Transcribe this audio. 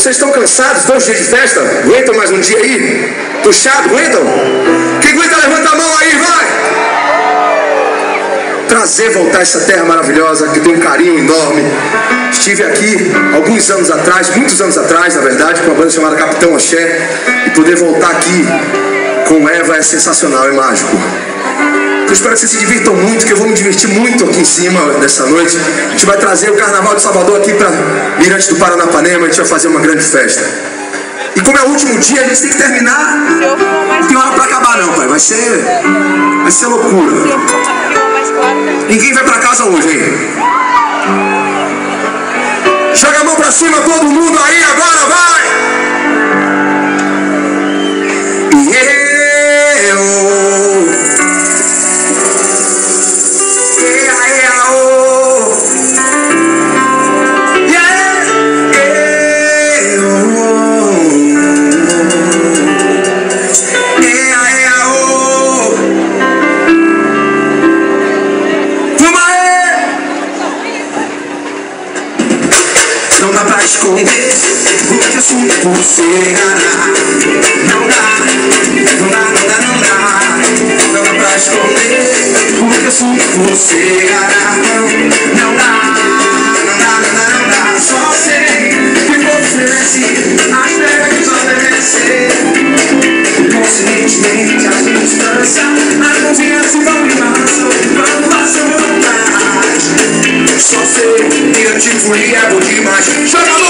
Vocês estão cansados? 2 dias de festa? Aguentam mais um dia aí? Puxado, aguentam? Quem aguenta, levanta a mão aí, vai! Prazer voltar a essa terra maravilhosa, que tem um carinho enorme. Estive aqui alguns anos atrás, muitos anos atrás, na verdade, com uma banda chamada Capitão Axé. E poder voltar aqui com Eva é sensacional, é mágico. Eu espero que vocês se divirtam muito, que eu vou me divertir muito aqui em cima dessa noite. A gente vai trazer o Carnaval de Salvador aqui para Mirante do Paranapanema. A gente vai fazer uma grande festa. E como é o último dia, a gente tem que terminar. Não tem hora para acabar não, pai. Vai ser loucura. Ninguém vai para casa hoje, hein? Joga a mão para cima, todo mundo aí, agora vai! Não dá pra esconder o que assunto chegará. Não dá, não dá, não dá, não dá. Não dá pra esconder o que assunto chegará. Não dá, não dá, não dá, não dá. Só sei que você merece a espera que só deve ser. Conscientemente a distância, as mãozinhas se vão me quando passam vontade. Só sei que eu te fui, é bom demais. Joga